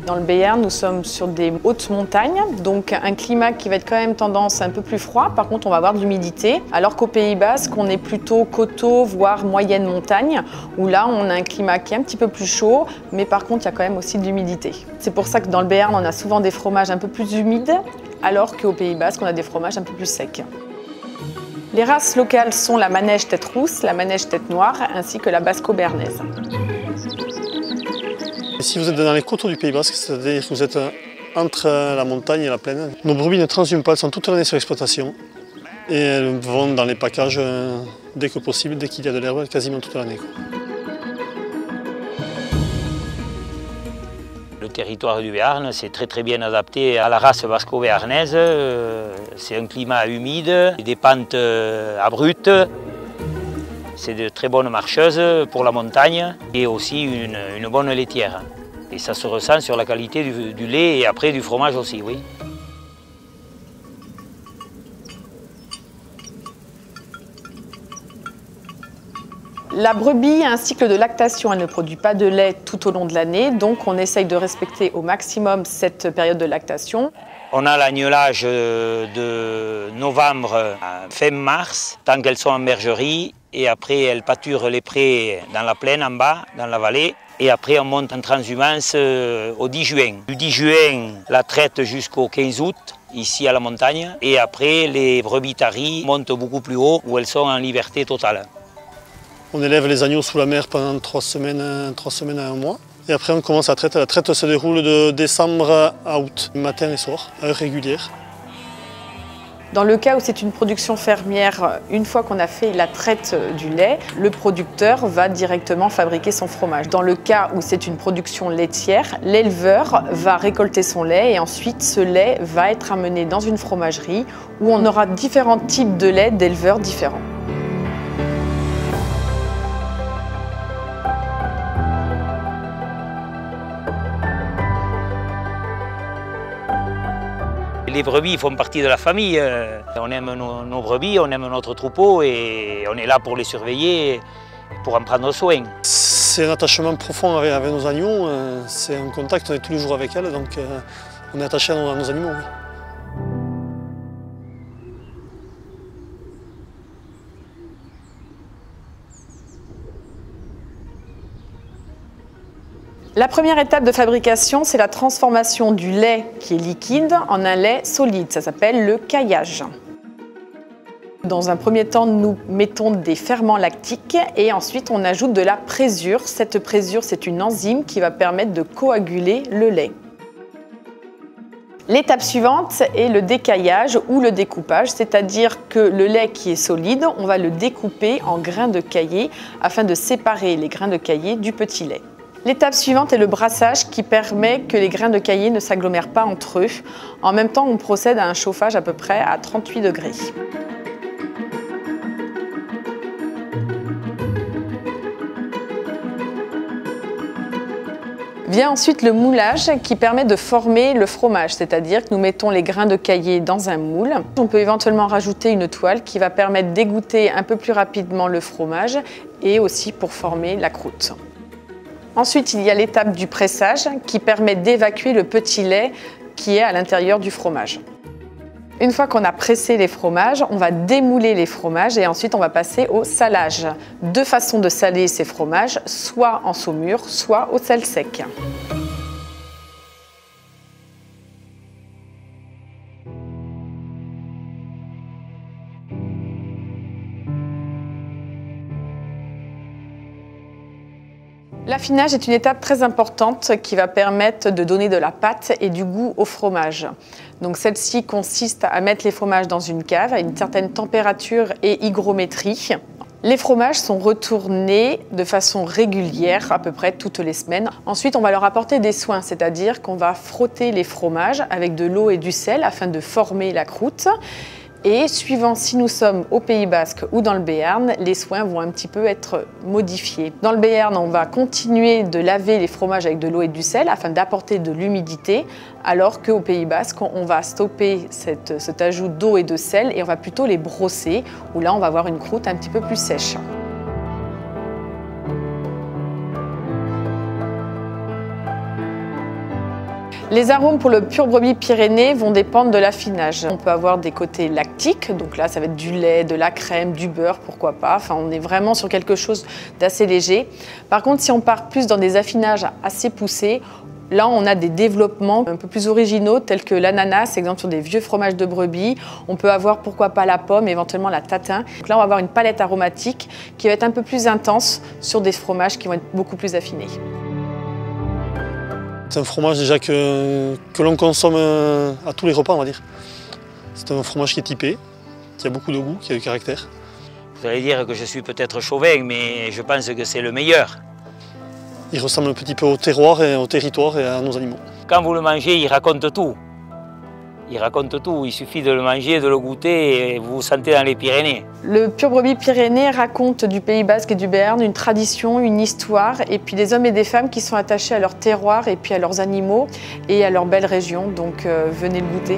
Dans le Béarn, nous sommes sur des hautes montagnes, donc un climat qui va être quand même tendance un peu plus froid. Par contre, on va avoir de l'humidité, alors qu'au Pays Basque, on est plutôt coteau, voire moyenne montagne, où là, on a un climat qui est un petit peu plus chaud, mais par contre, il y a quand même aussi de l'humidité. C'est pour ça que dans le Béarn, on a souvent des fromages un peu plus humides, alors qu'au Pays Basque, on a des fromages un peu plus secs. Les races locales sont la manège tête rousse, la manège tête noire, ainsi que la basco-béarnaise. Si vous êtes dans les coteaux du Pays Basque, c'est-à-dire que vous êtes entre la montagne et la plaine, nos brebis ne transhument pas, elles sont toute l'année sur exploitation et elles vont dans les packages dès que possible, dès qu'il y a de l'herbe, quasiment toute l'année. Le territoire du Béarn, c'est très bien adapté à la race basco-béarnaise. C'est un climat humide, des pentes abruptes. C'est de très bonnes marcheuses pour la montagne et aussi une bonne laitière. Et ça se ressent sur la qualité du lait et après du fromage aussi, oui. La brebis a un cycle de lactation, elle ne produit pas de lait tout au long de l'année, donc on essaye de respecter au maximum cette période de lactation. On a l'agnelage de novembre à fin mars, tant qu'elles sont en bergerie, et après elles pâturent les prés dans la plaine en bas, dans la vallée, et après on monte en transhumance au 10 juin. Du 10 juin, la traite jusqu'au 15 août, ici à la montagne, et après les brebis taries montent beaucoup plus haut, où elles sont en liberté totale. On élève les agneaux sous la mer pendant 3 semaines à 1 mois. Et après on commence la traite. La traite se déroule de décembre à août, matin et soir, à heure régulière. Dans le cas où c'est une production fermière, une fois qu'on a fait la traite du lait, le producteur va directement fabriquer son fromage. Dans le cas où c'est une production laitière, l'éleveur va récolter son lait et ensuite ce lait va être amené dans une fromagerie où on aura différents types de lait d'éleveurs différents. Les brebis font partie de la famille. On aime nos brebis, on aime notre troupeau et on est là pour les surveiller, pour en prendre soin. C'est un attachement profond avec nos agneaux, c'est un contact, on est tous les jours avec elles, donc on est attaché à nos animaux. Oui. La première étape de fabrication, c'est la transformation du lait qui est liquide en un lait solide. Ça s'appelle le caillage. Dans un premier temps, nous mettons des ferments lactiques et ensuite on ajoute de la présure. Cette présure, c'est une enzyme qui va permettre de coaguler le lait. L'étape suivante est le décaillage ou le découpage, c'est-à-dire que le lait qui est solide, on va le découper en grains de caillé afin de séparer les grains de caillé du petit lait. L'étape suivante est le brassage qui permet que les grains de caillé ne s'agglomèrent pas entre eux. En même temps, on procède à un chauffage à peu près à 38 degrés. Vient ensuite le moulage qui permet de former le fromage, c'est-à-dire que nous mettons les grains de caillé dans un moule. On peut éventuellement rajouter une toile qui va permettre d'égoutter un peu plus rapidement le fromage et aussi pour former la croûte. Ensuite, il y a l'étape du pressage qui permet d'évacuer le petit lait qui est à l'intérieur du fromage. Une fois qu'on a pressé les fromages, on va démouler les fromages et ensuite on va passer au salage. 2 façons de saler ces fromages, soit en saumure, soit au sel sec. L'affinage est une étape très importante qui va permettre de donner de la pâte et du goût au fromage. Donc celle-ci consiste à mettre les fromages dans une cave à une certaine température et hygrométrie. Les fromages sont retournés de façon régulière, à peu près toutes les semaines. Ensuite, on va leur apporter des soins, c'est-à-dire qu'on va frotter les fromages avec de l'eau et du sel afin de former la croûte. Et suivant si nous sommes au Pays Basque ou dans le Béarn, les soins vont un petit peu être modifiés. Dans le Béarn, on va continuer de laver les fromages avec de l'eau et du sel afin d'apporter de l'humidité, alors qu'au Pays Basque, on va stopper cet ajout d'eau et de sel et on va plutôt les brosser, où là on va avoir une croûte un petit peu plus sèche. Les arômes pour le pur brebis Pyrénées vont dépendre de l'affinage. On peut avoir des côtés lactiques, donc là ça va être du lait, de la crème, du beurre, pourquoi pas. Enfin, on est vraiment sur quelque chose d'assez léger. Par contre, si on part plus dans des affinages assez poussés, là, on a des développements un peu plus originaux, tels que l'ananas, exemple sur des vieux fromages de brebis. On peut avoir, pourquoi pas, la pomme, éventuellement la tatin. Donc là, on va avoir une palette aromatique qui va être un peu plus intense sur des fromages qui vont être beaucoup plus affinés. C'est un fromage déjà que l'on consomme à tous les repas, on va dire. C'est un fromage qui est typé, qui a beaucoup de goût, qui a du caractère. Vous allez dire que je suis peut-être chauvin, mais je pense que c'est le meilleur. Il ressemble un petit peu au terroir et au territoire et à nos animaux. Quand vous le mangez, il raconte tout. Il raconte tout, il suffit de le manger, de le goûter et vous vous sentez dans les Pyrénées. Le pur brebis Pyrénées raconte du Pays Basque et du Béarn une tradition, une histoire et puis des hommes et des femmes qui sont attachés à leur terroir et puis à leurs animaux et à leur belle région. Donc venez le goûter.